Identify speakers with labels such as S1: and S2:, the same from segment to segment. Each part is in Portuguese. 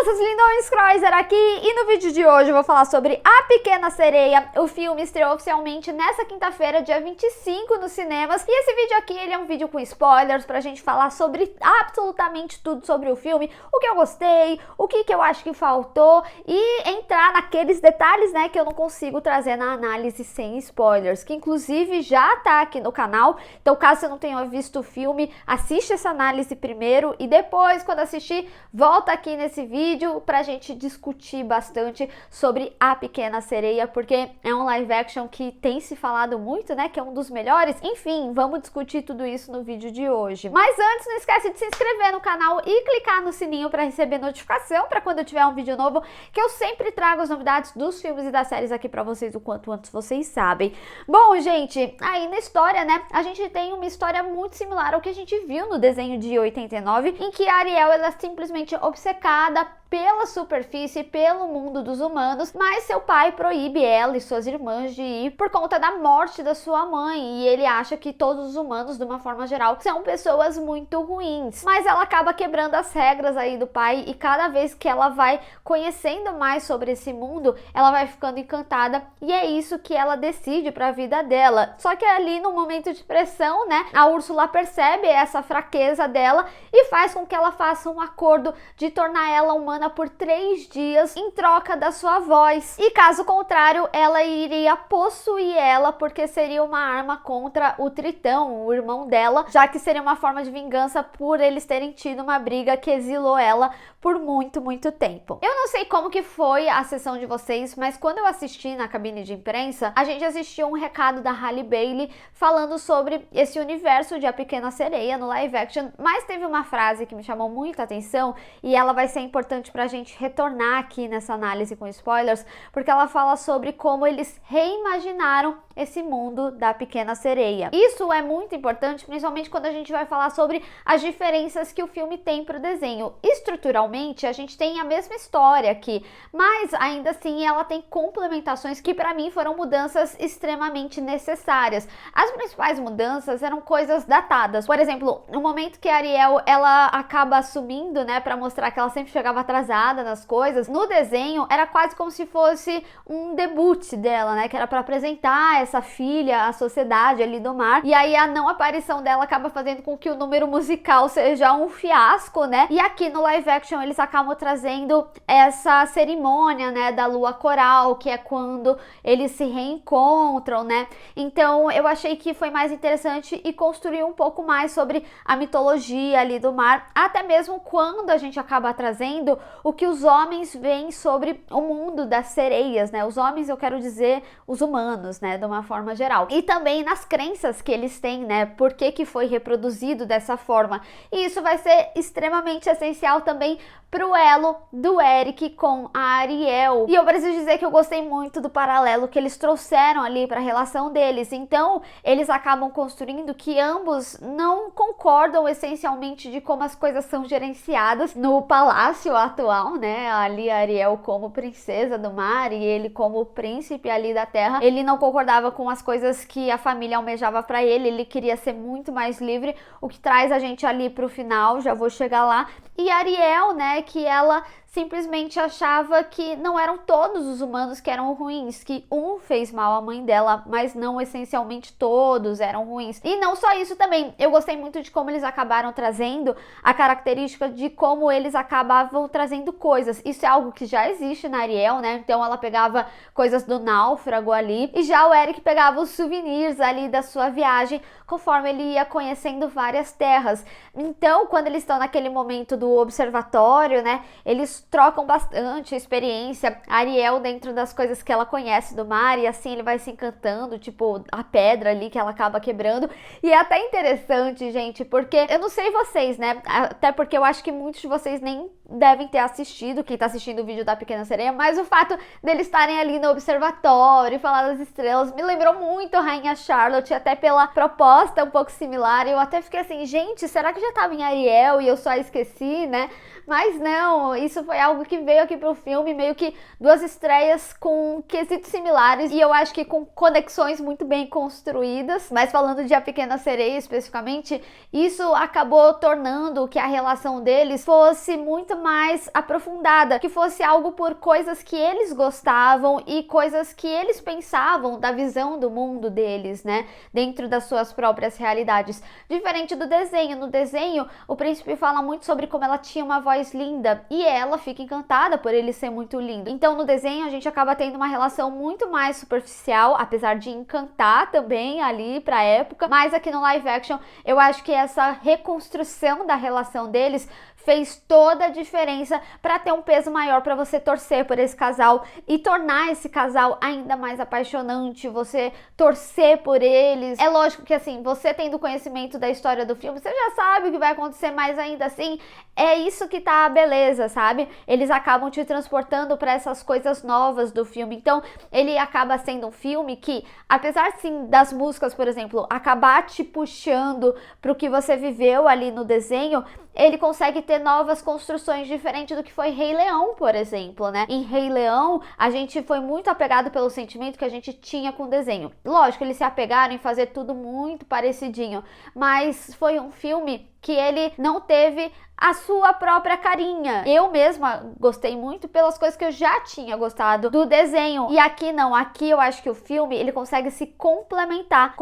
S1: moças, lindões, Kreuzer aqui, e no vídeo de hoje eu vou falar sobre A Pequena Sereia. O filme estreou oficialmente nessa quinta-feira, dia 25, nos cinemas, e esse vídeo aqui, ele é um vídeo com spoilers pra gente falar sobre absolutamente tudo sobre o filme, o que eu gostei, o que eu acho que faltou, e entrar naqueles detalhes, né, que eu não consigo trazer na análise sem spoilers, que inclusive já tá aqui no canal. Então, caso você não tenha visto o filme, assiste essa análise primeiro e depois, quando assistir, volta aqui nesse vídeo pra gente discutir bastante sobre A Pequena Sereia, porque é um live action que tem se falado muito, né, que é um dos melhores. Enfim, vamos discutir tudo isso no vídeo de hoje. Mas antes, não esquece de se inscrever no canal e clicar no sininho para receber notificação para quando eu tiver um vídeo novo, que eu sempre trago as novidades dos filmes e das séries aqui para vocês o quanto antes vocês sabem. Bom, gente, aí na história, né, a gente tem uma história muito similar ao que a gente viu no desenho de 89, em que a Ariel, ela é simplesmente obcecada pela superfície, pelo mundo dos humanos, mas seu pai proíbe ela e suas irmãs de ir por conta da morte da sua mãe, e ele acha que todos os humanos, de uma forma geral, são pessoas muito ruins. Mas ela acaba quebrando as regras aí do pai, e cada vez que ela vai conhecendo mais sobre esse mundo, ela vai ficando encantada, e é isso que ela decide para a vida dela. Só que ali, no momento de pressão, né, a Úrsula percebe essa fraqueza dela e faz com que ela faça um acordo de tornar ela humana por 3 dias em troca da sua voz, e caso contrário ela iria possuir ela, porque seria uma arma contra o Tritão, o irmão dela, já que seria uma forma de vingança por eles terem tido uma briga que exilou ela por muito tempo. Eu não sei como que foi a sessão de vocês, mas quando eu assisti na cabine de imprensa, a gente assistiu um recado da Halle Bailey falando sobre esse universo de A Pequena Sereia no live action, mas teve uma frase que me chamou muita atenção, e ela vai ser importante pra gente retornar aqui nessa análise com spoilers, porque ela fala sobre como eles reimaginaram esse mundo da Pequena Sereia. Isso é muito importante, principalmente quando a gente vai falar sobre as diferenças que o filme tem pro desenho. Estruturalmente, a gente tem a mesma história aqui, mas ainda assim ela tem complementações que pra mim foram mudanças extremamente necessárias. As principais mudanças eram coisas datadas. Por exemplo, no momento que a Ariel, ela acaba assumindo, né, pra mostrar que ela sempre chegava atrasada nas coisas, no desenho era quase como se fosse um debut dela, né, que era pra apresentar essa filha à sociedade ali do mar, e aí a não aparição dela acaba fazendo com que o número musical seja um fiasco, né, e aqui no live action eles acabam trazendo essa cerimônia, né, da lua coral, que é quando eles se reencontram, né, então eu achei que foi mais interessante e construiu um pouco mais sobre a mitologia ali do mar, até mesmo quando a gente acaba trazendo o que os homens veem sobre o mundo das sereias, né, os homens, eu quero dizer os humanos, né, de uma forma geral, e também nas crenças que eles têm, né, por que foi reproduzido dessa forma, e isso vai ser extremamente essencial também pro elo do Eric com a Ariel. E eu preciso dizer que eu gostei muito do paralelo que eles trouxeram ali para a relação deles. Então, eles acabam construindo que ambos não concordam essencialmente de como as coisas são gerenciadas no palácio atual, né? Ali a Ariel como princesa do mar e ele como príncipe ali da terra. Ele não concordava com as coisas que a família almejava para ele, ele queria ser muito mais livre, o que traz a gente ali pro final, já vou chegar lá. E a Ariel, né, que ela simplesmente achava que não eram todos os humanos que eram ruins, que um fez mal à mãe dela, mas não essencialmente todos eram ruins. E não só isso também, eu gostei muito de como eles acabaram trazendo a característica de como eles acabavam trazendo coisas. Isso é algo que já existe na Ariel, né? Então ela pegava coisas do náufrago ali, e já o Eric pegava os souvenirs ali da sua viagem, conforme ele ia conhecendo várias terras. Então, quando eles estão naquele momento do observatório, né, eles trocam bastante experiência, a Ariel dentro das coisas que ela conhece do mar, e assim ele vai se encantando, tipo a pedra ali que ela acaba quebrando. E é até interessante, gente, porque eu não sei vocês, né, até porque eu acho que muitos de vocês nem devem ter assistido, quem tá assistindo o vídeo da Pequena Sereia, mas o fato deles estarem ali no observatório e falar das estrelas me lembrou muito a Rainha Charlotte, até pela proposta um pouco similar. Eu até fiquei assim, gente, será que já tava em Ariel e eu só esqueci, né? Mas não, isso foi algo que veio aqui pro filme, meio que duas estreias com quesitos similares, e eu acho que com conexões muito bem construídas. Mas falando de A Pequena Sereia especificamente, isso acabou tornando que a relação deles fosse muito mais aprofundada, que fosse algo por coisas que eles gostavam e coisas que eles pensavam da visão do mundo deles, né, dentro das suas próprias realidades. Diferente do desenho. No desenho, o príncipe fala muito sobre como ela tinha uma voz linda e ela fica encantada por ele ser muito lindo. Então, no desenho, a gente acaba tendo uma relação muito mais superficial, apesar de encantar também ali pra época, mas aqui no live action, eu acho que essa reconstrução da relação deles fez toda a diferença para ter um peso maior, para você torcer por esse casal e tornar esse casal ainda mais apaixonante, você torcer por eles. É lógico que assim, você tendo conhecimento da história do filme, você já sabe o que vai acontecer, mas ainda assim, é isso que tá a beleza, sabe? Eles acabam te transportando para essas coisas novas do filme. Então, ele acaba sendo um filme que, apesar sim das músicas, por exemplo, acabar te puxando pro que você viveu ali no desenho, ele consegue ter novas construções diferentes do que foi Rei Leão, por exemplo, né? Em Rei Leão, a gente foi muito apegado pelo sentimento que a gente tinha com o desenho. Lógico, eles se apegaram em fazer tudo muito parecidinho, mas foi um filme que ele não teve a sua própria carinha. Eu mesma gostei muito pelas coisas que eu já tinha gostado do desenho. E aqui não, aqui eu acho que o filme, ele consegue se complementar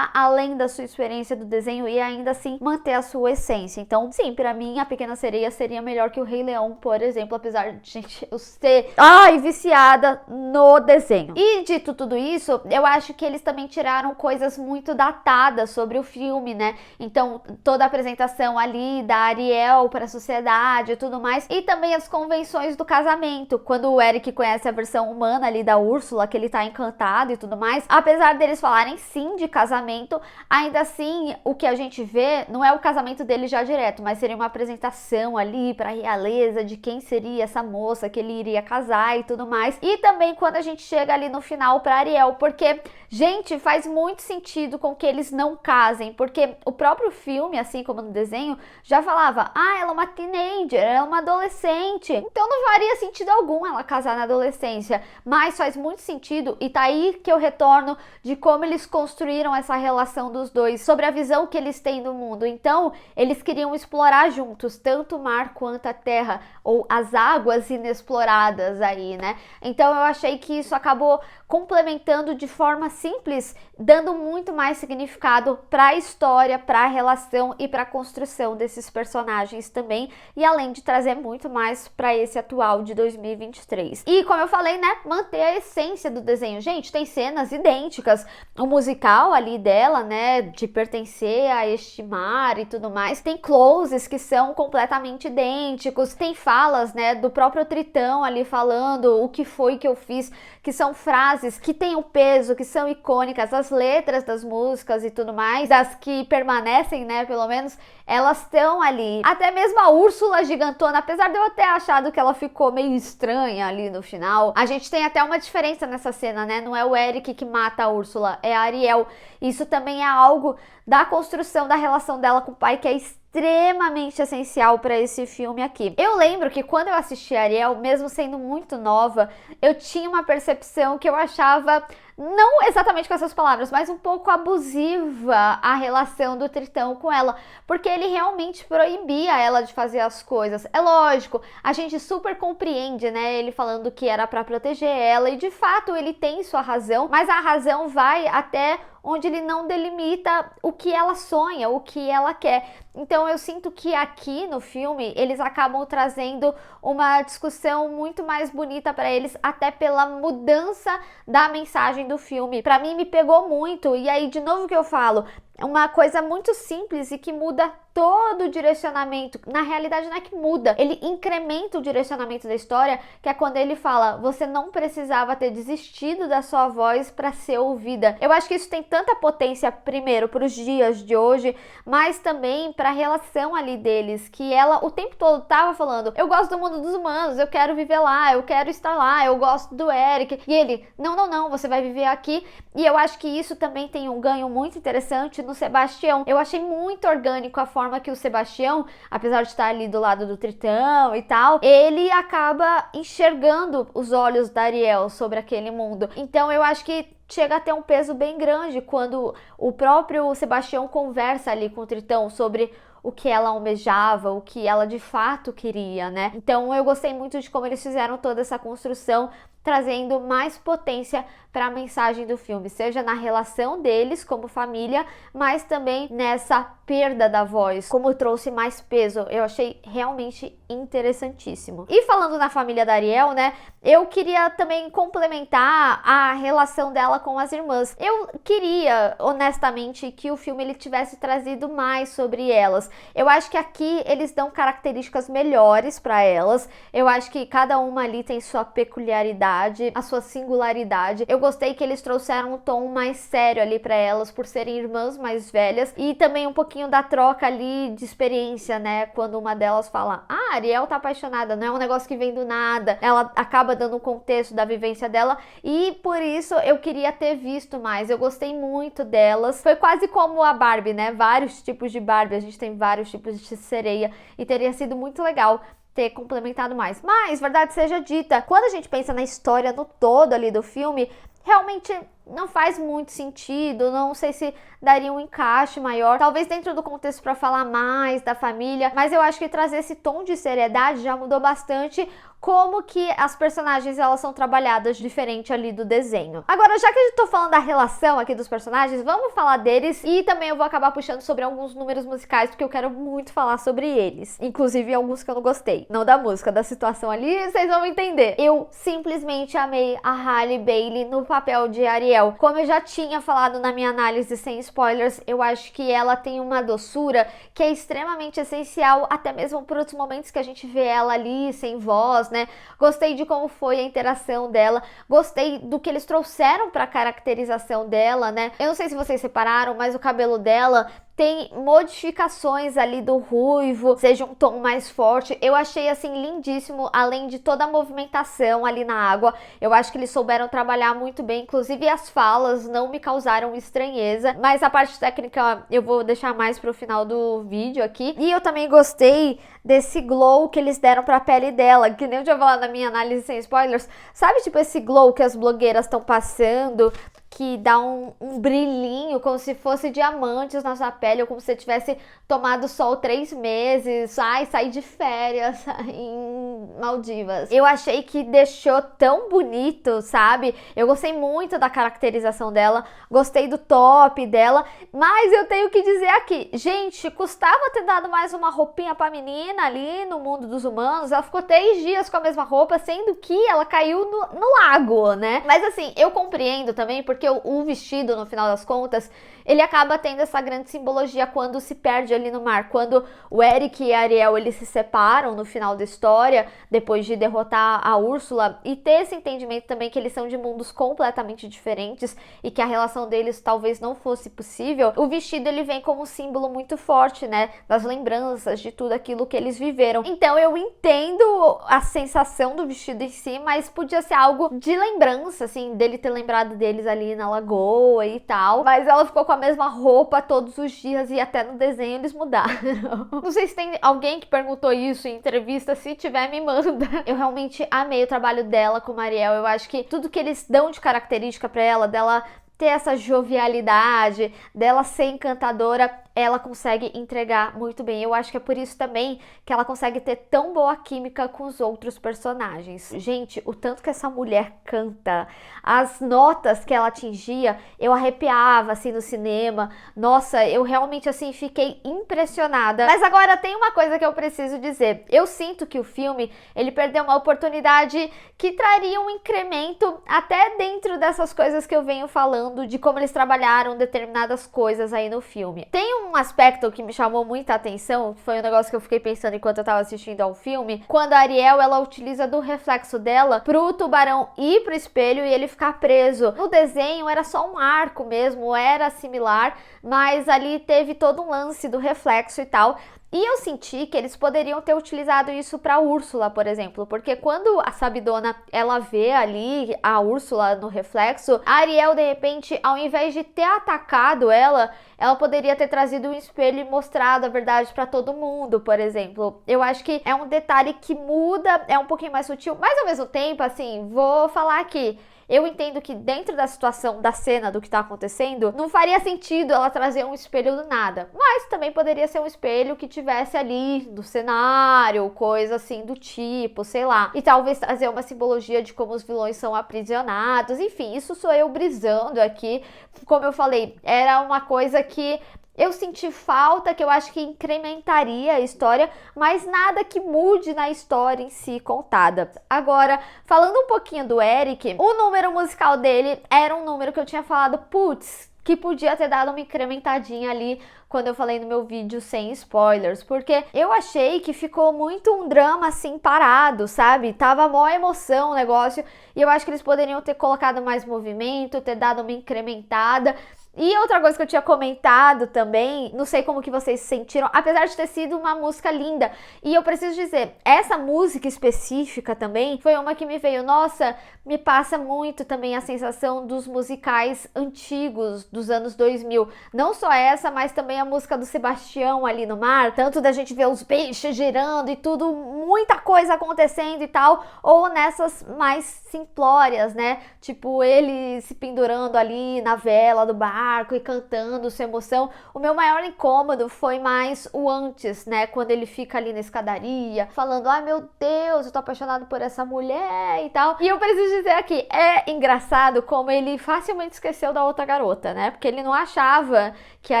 S1: além da sua experiência do desenho e ainda assim manter a sua essência. Então, sim, pra mim, A Pequena Sereia seria melhor que o Rei Leão, por exemplo, apesar de, gente, eu ser, viciada no desenho. E dito tudo isso, eu acho que eles também tiraram coisas muito datadas sobre o filme, né? Então, toda a apresentação ali da Ariel para a sociedade e tudo mais, e também as convenções do casamento, quando o Eric conhece a versão humana ali da Úrsula, que ele tá encantado e tudo mais, apesar deles falarem sim de casamento, ainda assim o que a gente vê não é o casamento dele já direto, mas seria uma apresentação ali para a realeza de quem seria essa moça que ele iria casar e tudo mais, e também quando a gente chega ali no final para Ariel, porque, gente, faz muito sentido com que eles não casem, porque o próprio filme, assim como no desenho, já falava, ela é uma teenager, ela é uma adolescente, então não faria sentido algum ela casar na adolescência, mas faz muito sentido, e tá aí que eu retorno de como eles construíram essa relação dos dois, sobre a visão que eles têm do mundo. Então, eles queriam explorar juntos, tanto o mar quanto a terra, ou as águas inexploradas aí, né? Então, eu achei que isso acabou complementando de forma simples, dando muito mais significado para a história, para a relação e para a construção desses personagens também, e além de trazer muito mais para esse atual de 2023. E como eu falei, né, manter a essência do desenho. Gente, tem cenas idênticas, o musical ali dela, né, de pertencer a este mar e tudo mais, tem closes que são completamente idênticos, tem falas, né, do próprio Tritão ali falando o que foi que eu fiz, que são frases que têm um peso, que são icônicas, as letras das músicas e tudo mais, das que permanecem, né, pelo menos, elas estão ali. Até mesmo a Úrsula gigantona, apesar de eu ter achado que ela ficou meio estranha ali no final, a gente tem até uma diferença nessa cena, né, não é o Eric que mata a Úrsula, é a Ariel. Isso também é algo da construção da relação dela com o pai, que é extremamente essencial para esse filme aqui. Eu lembro que quando eu assisti Ariel, mesmo sendo muito nova, eu tinha uma percepção que eu achava, não exatamente com essas palavras, mas um pouco abusiva a relação do Tritão com ela, porque ele realmente proibia ela de fazer as coisas. É lógico, a gente super compreende, né, ele falando que era para proteger ela, e de fato ele tem sua razão, mas a razão vai até onde ele não delimita o que ela sonha, o que ela quer. Então eu sinto que aqui no filme eles acabam trazendo uma discussão muito mais bonita para eles, até pela mudança da mensagem do filme. Para mim me pegou muito, e aí de novo que eu falo, é uma coisa muito simples e que muda todo o direcionamento. Na realidade não é que muda, ele incrementa o direcionamento da história, que é quando ele fala, você não precisava ter desistido da sua voz para ser ouvida. Eu acho que isso tem tanta potência, primeiro, para os dias de hoje, mas também para a relação ali deles, que ela o tempo todo tava falando, eu gosto do mundo dos humanos, eu quero viver lá, eu quero estar lá, eu gosto do Eric, e ele, não, você vai viver aqui. E eu acho que isso também tem um ganho muito interessante no Sebastião. Eu achei muito orgânico a forma que o Sebastião, apesar de estar ali do lado do Tritão e tal, ele acaba enxergando os olhos da Ariel sobre aquele mundo. Então eu acho que chega a ter um peso bem grande quando o próprio Sebastião conversa ali com o Tritão sobre o que ela almejava, o que ela de fato queria, né? Então eu gostei muito de como eles fizeram toda essa construção, trazendo mais potência para a mensagem do filme, seja na relação deles como família, mas também nessa perda da voz, como trouxe mais peso. Eu achei realmente interessantíssimo. E falando na família da Ariel, né, eu queria também complementar a relação dela com as irmãs. Eu queria, honestamente, que o filme ele tivesse trazido mais sobre elas. Eu acho que aqui eles dão características melhores para elas. Eu acho que cada uma ali tem sua peculiaridade, a sua singularidade. Eu gostei que eles trouxeram um tom mais sério ali para elas por serem irmãs mais velhas e também um pouquinho da troca ali de experiência, né? Quando uma delas fala: "Ah, Ariel tá apaixonada", não é um negócio que vem do nada. Ela acaba dando um contexto da vivência dela e por isso eu queria ter visto mais. Eu gostei muito delas. Foi quase como a Barbie, né? Vários tipos de Barbie, a gente tem vários tipos de sereia e teria sido muito legal ter complementado mais. Mas, verdade seja dita, quando a gente pensa na história no todo ali do filme, realmente não faz muito sentido, não sei se daria um encaixe maior, talvez dentro do contexto para falar mais da família, mas eu acho que trazer esse tom de seriedade já mudou bastante como que as personagens elas são trabalhadas diferente ali do desenho. Agora, já que eu tô falando da relação aqui dos personagens, vamos falar deles e também eu vou acabar puxando sobre alguns números musicais porque eu quero muito falar sobre eles, inclusive alguns que eu não gostei, não da música, da situação ali, vocês vão entender. Eu simplesmente amei a Halle Bailey no papel de Ariel. Como eu já tinha falado na minha análise sem spoilers, eu acho que ela tem uma doçura que é extremamente essencial, até mesmo por outros momentos que a gente vê ela ali sem voz, né? Gostei de como foi a interação dela, gostei do que eles trouxeram para a caracterização dela, né? Eu não sei se vocês separaram, mas o cabelo dela tem modificações ali do ruivo, seja um tom mais forte. Eu achei assim lindíssimo, além de toda a movimentação ali na água. Eu acho que eles souberam trabalhar muito bem, inclusive as falas não me causaram estranheza, mas a parte técnica eu vou deixar mais pro final do vídeo aqui. E eu também gostei desse glow que eles deram pra pele dela, que nem eu já falei na minha análise sem spoilers. Sabe, tipo esse glow que as blogueiras estão passando, que dá um brilhinho, como se fosse diamantes na sua pele, ou como se você tivesse tomado sol 3 meses, sair de férias em Maldivas. Eu achei que deixou tão bonito, sabe? Eu gostei muito da caracterização dela, gostei do top dela, mas eu tenho que dizer aqui, gente, custava ter dado mais uma roupinha pra menina ali no mundo dos humanos. Ela ficou 3 dias com a mesma roupa, sendo que ela caiu no lago, né? Mas assim, eu compreendo também, porque o vestido, no final das contas, ele acaba tendo essa grande simbologia quando se perde ali no mar, quando o Eric e a Ariel, eles se separam no final da história, depois de derrotar a Úrsula, e ter esse entendimento também que eles são de mundos completamente diferentes e que a relação deles talvez não fosse possível. O vestido, ele vem como um símbolo muito forte, né, das lembranças de tudo aquilo que eles viveram. Então eu entendo a sensação do vestido em si, mas podia ser algo de lembrança, assim, dele ter lembrado deles ali na lagoa e tal, mas ela ficou com a mesma roupa todos os dias e até no desenho eles mudaram. Não sei se tem alguém que perguntou isso em entrevista, se tiver me manda. Eu realmente amei o trabalho dela com Ariel. Eu acho que tudo que eles dão de característica pra ela, dela ter essa jovialidade, dela ser encantadora, ela consegue entregar muito bem. Eu acho que é por isso também que ela consegue ter tão boa química com os outros personagens. Gente, o tanto que essa mulher canta, as notas que ela atingia, eu arrepiava assim no cinema. Nossa, eu realmente assim fiquei impressionada. Mas agora tem uma coisa que eu preciso dizer. Eu sinto que o filme, ele perdeu uma oportunidade que traria um incremento até dentro dessas coisas que eu venho falando, de como eles trabalharam determinadas coisas aí no filme. Tem um aspecto que me chamou muita atenção, que foi um negócio que eu fiquei pensando enquanto eu tava assistindo ao filme, quando a Ariel, ela utiliza do reflexo dela pro tubarão ir pro espelho e ele ficar preso. No desenho era só um arco mesmo, era similar, mas ali teve todo um lance do reflexo e tal. E eu senti que eles poderiam ter utilizado isso para Úrsula, por exemplo, porque quando a Sabidona, ela vê ali a Úrsula no reflexo, a Ariel, de repente, ao invés de ter atacado ela ela poderia ter trazido um espelho e mostrado a verdade pra todo mundo, por exemplo. Eu acho que é um detalhe que muda, é um pouquinho mais sutil, mas ao mesmo tempo, assim, vou falar aqui. Eu entendo que dentro da situação, da cena, do que tá acontecendo, não faria sentido ela trazer um espelho do nada. Mas também poderia ser um espelho que tivesse ali no cenário, coisa assim do tipo, sei lá. E talvez trazer uma simbologia de como os vilões são aprisionados. Enfim, isso sou eu brisando aqui. Como eu falei, era uma coisa que eu senti falta, que eu acho que incrementaria a história, mas nada que mude na história em si contada. Agora, falando um pouquinho do Eric, o número musical dele era um número que eu tinha falado, putz, que podia ter dado uma incrementadinha ali quando eu falei no meu vídeo sem spoilers, porque eu achei que ficou muito um drama assim parado, sabe? Tava mó emoção o negócio, e eu acho que eles poderiam ter colocado mais movimento, ter dado uma incrementada. E outra coisa que eu tinha comentado também, não sei como que vocês se sentiram, apesar de ter sido uma música linda, e eu preciso dizer, essa música específica também foi uma que me veio, nossa, me passa muito também a sensação dos musicais antigos dos anos 2000, não só essa, mas também a música do Sebastião ali no mar, tanto da gente ver os peixes girando e tudo, muita coisa acontecendo e tal, ou nessas mais simplórias, né, tipo ele se pendurando ali na vela do barco e cantando sua emoção. O meu maior incômodo foi mais o antes, né, quando ele fica ali na escadaria, falando, ai meu Deus, eu tô apaixonado por essa mulher e tal, e eu preciso dizer aqui, é engraçado como ele facilmente esqueceu da outra garota, né, porque ele não achava que a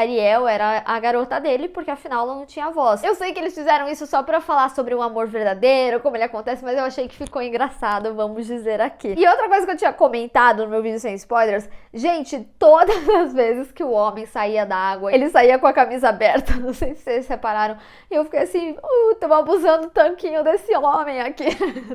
S1: Ariel era a garota dele, porque afinal ela não tinha voz. Eu sei que eles fizeram isso só pra falar sobre um amor verdadeiro, como ele acontece, mas eu achei que ficou engraçado, vamos dizer aqui. E outra coisa que eu tinha comentado no meu vídeo sem spoilers, gente, todas as vezes que o homem saía da água, ele saía com a camisa aberta, não sei se vocês repararam, e eu fiquei assim, tô abusando tanquinho desse homem aqui.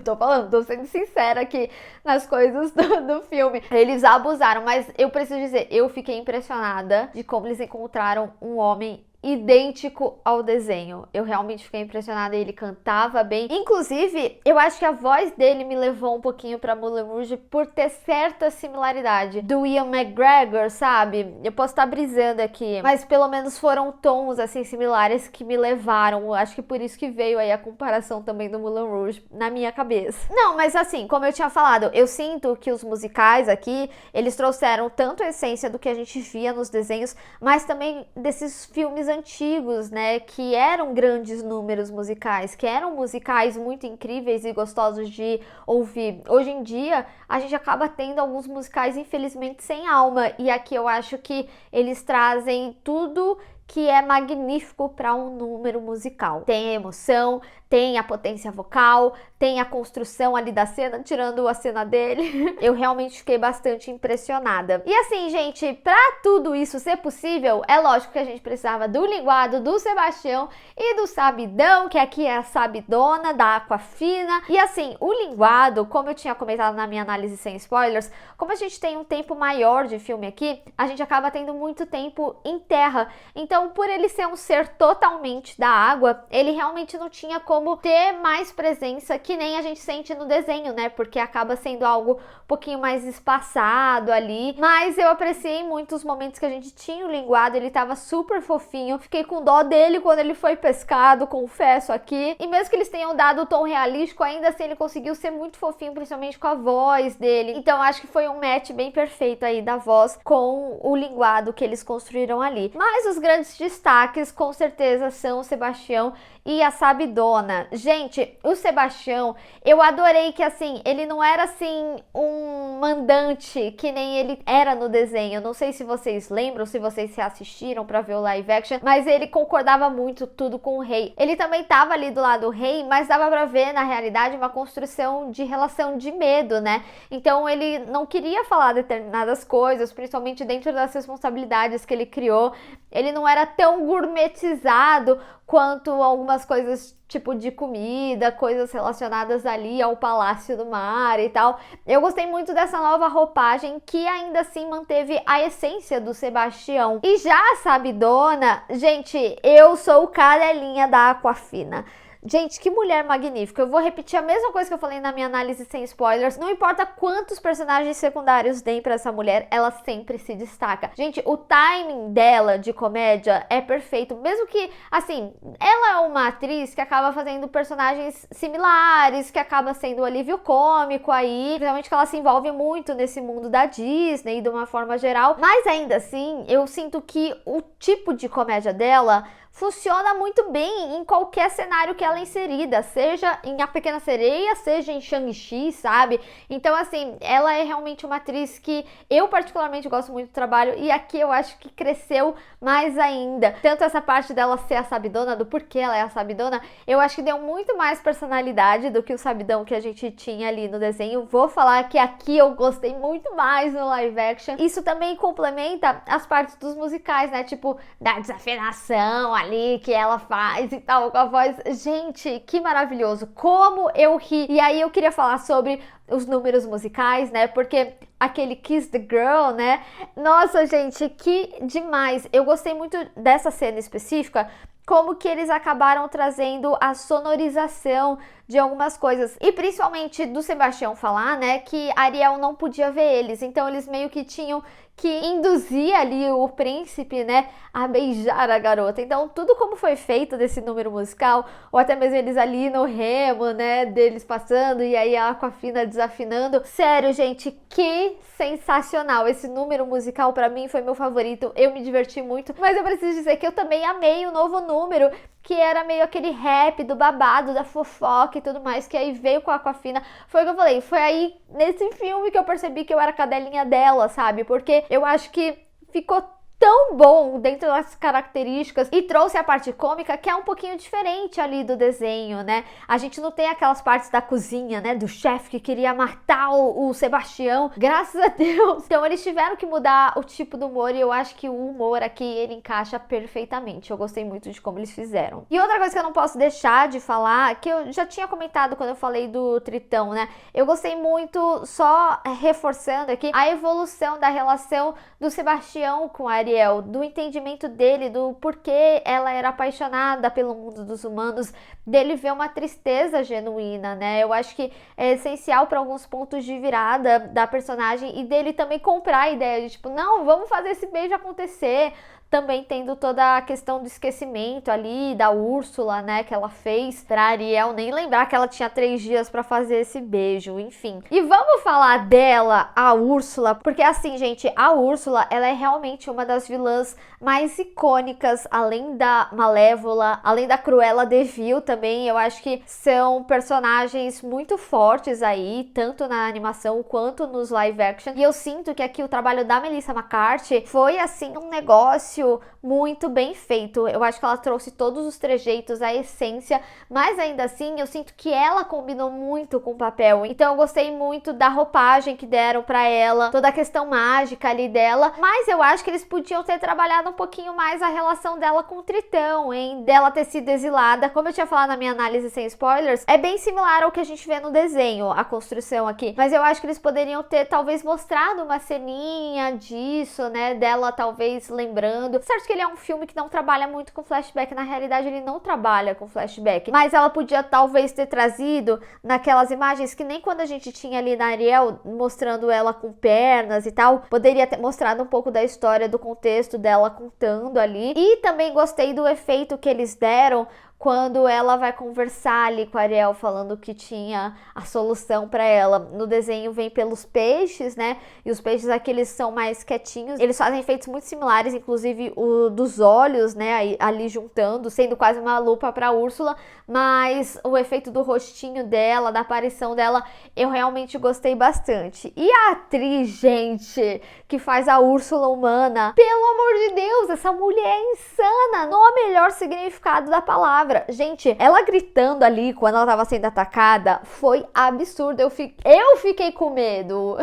S1: Tô falando, tô sendo sincera aqui nas coisas do filme. Eles abusaram, mas eu preciso dizer, eu fiquei impressionada de como eles encontraram um homem idêntico ao desenho. Eu realmente fiquei impressionada, ele cantava bem. Inclusive, eu acho que a voz dele me levou um pouquinho pra Moulin Rouge por ter certa similaridade do Ian McGregor, sabe? Eu posso estar brisando aqui, mas pelo menos foram tons assim similares que me levaram. Eu acho que por isso que veio aí a comparação também do Moulin Rouge na minha cabeça. Não, mas assim, como eu tinha falado, eu sinto que os musicais aqui, eles trouxeram tanto a essência do que a gente via nos desenhos, mas também desses filmes antigos, né, que eram grandes números musicais, que eram musicais muito incríveis e gostosos de ouvir. Hoje em dia, a gente acaba tendo alguns musicais, infelizmente, sem alma, e aqui eu acho que eles trazem tudo que é magnífico para um número musical. Tem a emoção, tem a potência vocal, tem a construção ali da cena, tirando a cena dele. Eu realmente fiquei bastante impressionada. E assim, gente, pra tudo isso ser possível, é lógico que a gente precisava do linguado do Sebastião e do Sabidão, que aqui é a Sabidona, da Aquafina. E assim, o linguado, como eu tinha comentado na minha análise sem spoilers, como a gente tem um tempo maior de filme aqui, a gente acaba tendo muito tempo em terra. Então, por ele ser um ser totalmente da água, ele realmente não tinha como ter mais presença que nem a gente sente no desenho, né? Porque acaba sendo algo um pouquinho mais espaçado ali. Mas eu apreciei muito os momentos que a gente tinha o linguado, ele tava super fofinho. Fiquei com dó dele quando ele foi pescado, confesso aqui. E mesmo que eles tenham dado o tom realístico, ainda assim ele conseguiu ser muito fofinho, principalmente com a voz dele. Então acho que foi um match bem perfeito aí da voz com o linguado que eles construíram ali. Mas os grandes destaques com certeza são o Sebastião e a Sabidona. Gente, o Sebastião, eu adorei que assim, ele não era assim um mandante que nem ele era no desenho. Não sei se vocês lembram, se vocês se assistiram pra ver o live action, mas ele concordava muito tudo com o rei. Ele também tava ali do lado do rei, mas dava pra ver na realidade uma construção de relação de medo, né? Então ele não queria falar determinadas coisas, principalmente dentro das responsabilidades que ele criou. Ele não era tão gourmetizado quanto algumas coisas tipo de comida, coisas relacionadas ali ao Palácio do Mar e tal. Eu gostei muito dessa nova roupagem que ainda assim manteve a essência do Sebastião. E já a Sabidona, gente, eu sou cadelinha da Aquafina. Gente, que mulher magnífica. Eu vou repetir a mesma coisa que eu falei na minha análise sem spoilers. Não importa quantos personagens secundários deem pra essa mulher, ela sempre se destaca. Gente, o timing dela de comédia é perfeito. Mesmo que, assim, ela é uma atriz que acaba fazendo personagens similares, que acaba sendo um alívio cômico aí, principalmente que ela se envolve muito nesse mundo da Disney de uma forma geral, mas ainda assim eu sinto que o tipo de comédia dela funciona muito bem em qualquer cenário que ela é inserida, seja em A Pequena Sereia, seja em Shang-Chi, sabe? Então, assim, ela é realmente uma atriz que eu particularmente gosto muito do trabalho, e aqui eu acho que cresceu mais ainda. Tanto essa parte dela ser a sabidona, do porquê ela é a sabidona, eu acho que deu muito mais personalidade do que o sabidão que a gente tinha ali no desenho. Vou falar que aqui eu gostei muito mais no live action. Isso também complementa as partes dos musicais, né? Tipo, da desafinação ali que ela faz e tal, com a voz. Gente, que maravilhoso, como eu ri. E aí eu queria falar sobre os números musicais, né, porque aquele Kiss the Girl, né, nossa, gente, que demais. Eu gostei muito dessa cena específica, como que eles acabaram trazendo a sonorização de algumas coisas, e principalmente do Sebastião falar, né, que Ariel não podia ver eles, então eles meio que tinham que induzir ali o príncipe, né, a beijar a garota. Então tudo como foi feito desse número musical, ou até mesmo eles ali no remo, né, deles passando e aí a Aquafina desafinando. Sério, gente, que sensacional. Esse número musical pra mim foi meu favorito, eu me diverti muito, mas eu preciso dizer que eu também amei o novo número, que era meio aquele rap do babado, da fofoca e tudo mais, que aí veio com a Aquafina. Foi o que eu falei, foi aí nesse filme que eu percebi que eu era a cadelinha dela, sabe? Porque eu acho que ficou tão bom dentro das características e trouxe a parte cômica que é um pouquinho diferente ali do desenho, né? A gente não tem aquelas partes da cozinha, né? Do chefe que queria matar o Sebastião, graças a Deus. Então eles tiveram que mudar o tipo do humor e eu acho que o humor aqui ele encaixa perfeitamente. Eu gostei muito de como eles fizeram. E outra coisa que eu não posso deixar de falar, que eu já tinha comentado quando eu falei do Tritão, né? Eu gostei muito, só reforçando aqui, a evolução da relação do Sebastião com a Ariel, do entendimento dele, do porquê ela era apaixonada pelo mundo dos humanos, dele ver uma tristeza genuína, né? Eu acho que é essencial para alguns pontos de virada da personagem e dele também comprar a ideia de tipo, não, vamos fazer esse beijo acontecer. Também tendo toda a questão do esquecimento ali, da Úrsula, né, que ela fez pra Ariel nem lembrar que ela tinha 3 dias pra fazer esse beijo, enfim. E vamos falar dela, a Úrsula, porque assim, gente, a Úrsula, ela é realmente uma das vilãs mais icônicas, além da Malévola, além da Cruella de Vil também, eu acho que são personagens muito fortes aí, tanto na animação quanto nos live action, e eu sinto que aqui o trabalho da Melissa McCarthy foi, assim, um negócio muito bem feito. Eu acho que ela trouxe todos os trejeitos, a essência, mas ainda assim eu sinto que ela combinou muito com o papel. Então eu gostei muito da roupagem que deram pra ela, toda a questão mágica ali dela, mas eu acho que eles podiam ter trabalhado um pouquinho mais a relação dela com o Tritão, hein? Dela ter sido exilada. Como eu tinha falado na minha análise sem spoilers, é bem similar ao que a gente vê no desenho, a construção aqui, mas eu acho que eles poderiam ter talvez mostrado uma ceninha disso, né? Dela talvez lembrando. Certo que ele é um filme que não trabalha muito com flashback, na realidade ele não trabalha com flashback, mas ela podia talvez ter trazido naquelas imagens que nem quando a gente tinha ali na Ariel, mostrando ela com pernas e tal, poderia ter mostrado um pouco da história, do contexto dela contando ali. E também gostei do efeito que eles deram quando ela vai conversar ali com a Ariel, falando que tinha a solução para ela. No desenho vem pelos peixes, né? E os peixes aqui eles são mais quietinhos. Eles fazem efeitos muito similares, inclusive o dos olhos, né? Ali juntando, sendo quase uma lupa para Úrsula. Mas o efeito do rostinho dela, da aparição dela, eu realmente gostei bastante. E a atriz, gente, que faz a Úrsula humana, pelo amor de Deus, essa mulher é insana, no melhor significado da palavra. Gente, ela gritando ali quando ela tava sendo atacada foi absurdo. Eu fiquei com medo.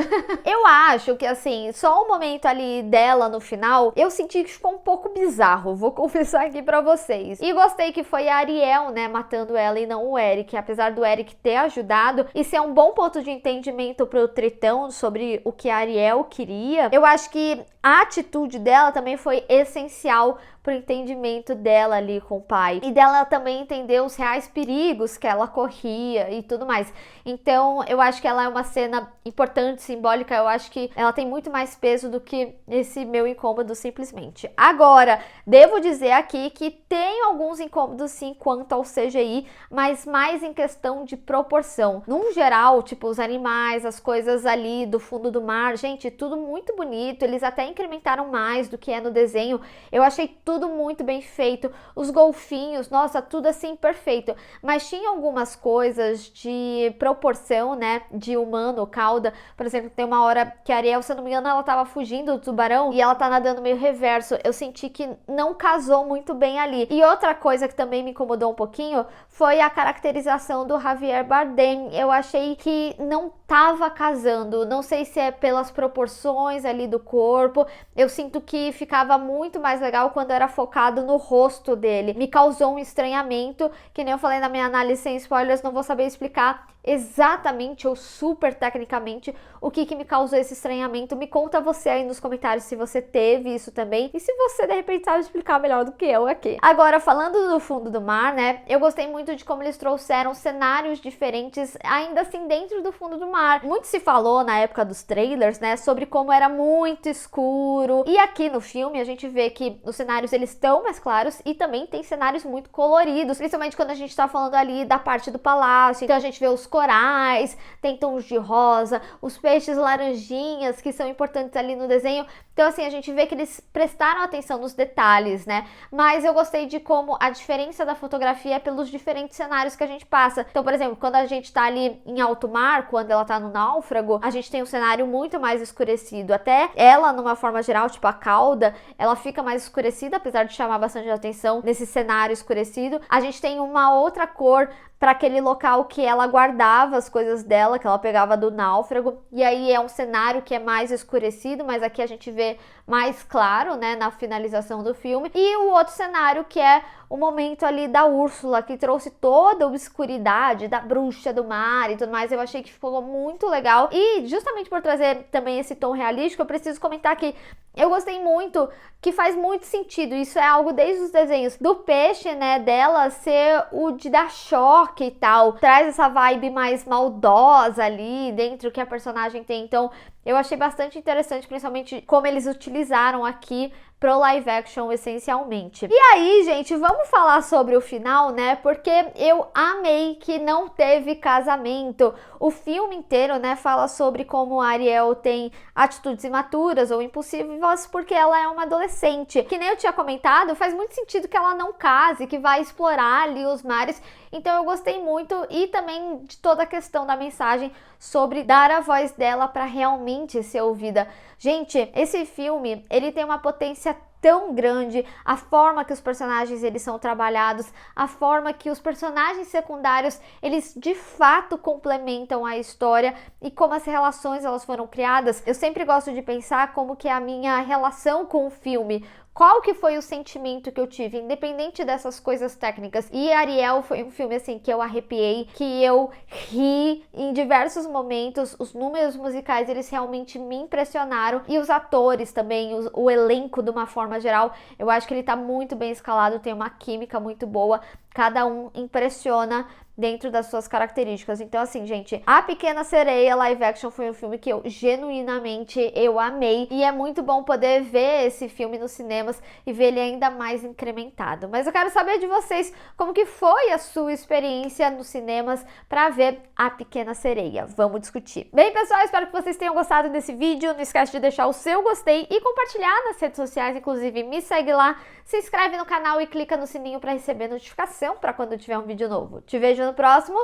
S1: Eu acho que assim, só o momento ali dela no final, eu senti que ficou um pouco bizarro, vou confessar aqui pra vocês. E gostei que foi a Ariel, né, matando ela e não o Eric, apesar do Eric ter ajudado e ser um bom ponto de entendimento pro Tritão sobre o que a Ariel queria. Eu acho que a atitude dela também foi essencial pro entendimento dela ali com o pai. E dela também entender os reais perigos que ela corria e tudo mais. Então, eu acho que ela é uma cena importante, simbólica. Eu acho que ela tem muito mais peso do que esse meu incômodo simplesmente. Agora, devo dizer aqui que tem alguns incômodos sim quanto ao CGI, mas mais em questão de proporção. Num geral, tipo, os animais, as coisas ali do fundo do mar, gente, tudo muito bonito. Eles até incrementaram mais do que é no desenho. Eu achei tudo muito bem feito. Os golfinhos, nossa, tudo assim perfeito. Mas tinha algumas coisas de proporção, né, de humano, cauda. Por exemplo, tem uma hora que a Ariel, se eu não me engano, ela tava fugindo do tubarão e ela tá nadando meio reverso. Eu senti que não casou muito bem ali. E outra coisa que também me incomodou um pouquinho foi a caracterização do Javier Bardem. Eu achei que não tava casando. Não sei se é pelas proporções ali do corpo. Eu sinto que ficava muito mais legal quando era focado no rosto dele. Me causou um estranhamento, que nem eu falei na minha análise sem spoilers, não vou saber explicar exatamente ou super tecnicamente o que me causou esse estranhamento. Me conta você aí nos comentários se você teve isso também e se você de repente sabe explicar melhor do que eu aqui. Agora, falando do fundo do mar, né, eu gostei muito de como eles trouxeram cenários diferentes ainda assim dentro do fundo do mar. Muito se falou na época dos trailers, né, sobre como era muito escuro, e aqui no filme a gente vê que os cenários eles estão mais claros e também tem cenários muito coloridos, principalmente quando a gente tá falando ali da parte do palácio. Então a gente vê os corais, tem tons de rosa, os peixes laranjinhas que são importantes ali no desenho. Então assim, a gente vê que eles prestaram atenção nos detalhes, né? Mas eu gostei de como a diferença da fotografia é pelos diferentes cenários que a gente passa. Então, por exemplo, quando a gente tá ali em alto mar, quando ela tá no náufrago, a gente tem um cenário muito mais escurecido. Até ela, numa forma geral, tipo a cauda, ela fica mais escurecida, apesar de chamar bastante atenção nesse cenário escurecido. A gente tem uma outra cor para aquele local que ela guardava as coisas dela, que ela pegava do náufrago, e aí é um cenário que é mais escurecido, mas aqui a gente vê mais claro, né, na finalização do filme. E o outro cenário que é o momento ali da Úrsula, que trouxe toda a obscuridade da bruxa do mar e tudo mais. Eu achei que ficou muito legal, e justamente por trazer também esse tom realístico, eu preciso comentar que eu gostei muito, que faz muito sentido, isso é algo desde os desenhos, do peixe, né, dela ser o de dar choque e tal, traz essa vibe mais maldosa ali dentro que a personagem tem. Então eu achei bastante interessante, principalmente como eles utilizaram aqui pro live action essencialmente. E aí, gente, vamos falar sobre o final, né? Porque eu amei que não teve casamento. O filme inteiro, né, fala sobre como a Ariel tem atitudes imaturas ou impulsivas porque ela é uma adolescente. Que nem eu tinha comentado, faz muito sentido que ela não case, que vai explorar ali os mares. Então eu gostei muito, e também de toda a questão da mensagem sobre dar a voz dela para realmente ser ouvida. Gente, esse filme, ele tem uma potência tão grande, a forma que os personagens eles são trabalhados, a forma que os personagens secundários eles de fato complementam a história e como as relações elas foram criadas. Eu sempre gosto de pensar como que é a minha relação com o filme. Qual que foi o sentimento que eu tive, independente dessas coisas técnicas. E Ariel foi um filme assim que eu arrepiei, que eu ri em diversos momentos. Os números musicais, eles realmente me impressionaram. E os atores também, o elenco de uma forma geral, eu acho que ele tá muito bem escalado, tem uma química muito boa. Cada um impressiona dentro das suas características. Então assim, gente, A Pequena Sereia live action foi um filme que eu genuinamente eu amei, e é muito bom poder ver esse filme nos cinemas e ver ele ainda mais incrementado. Mas eu quero saber de vocês como que foi a sua experiência nos cinemas para ver A Pequena Sereia. Vamos discutir. Bem, pessoal, espero que vocês tenham gostado desse vídeo. Não esquece de deixar o seu gostei e compartilhar nas redes sociais, inclusive me segue lá, se inscreve no canal e clica no sininho para receber notificação para quando tiver um vídeo novo. Te vejo no próximo.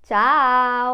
S1: Tchau!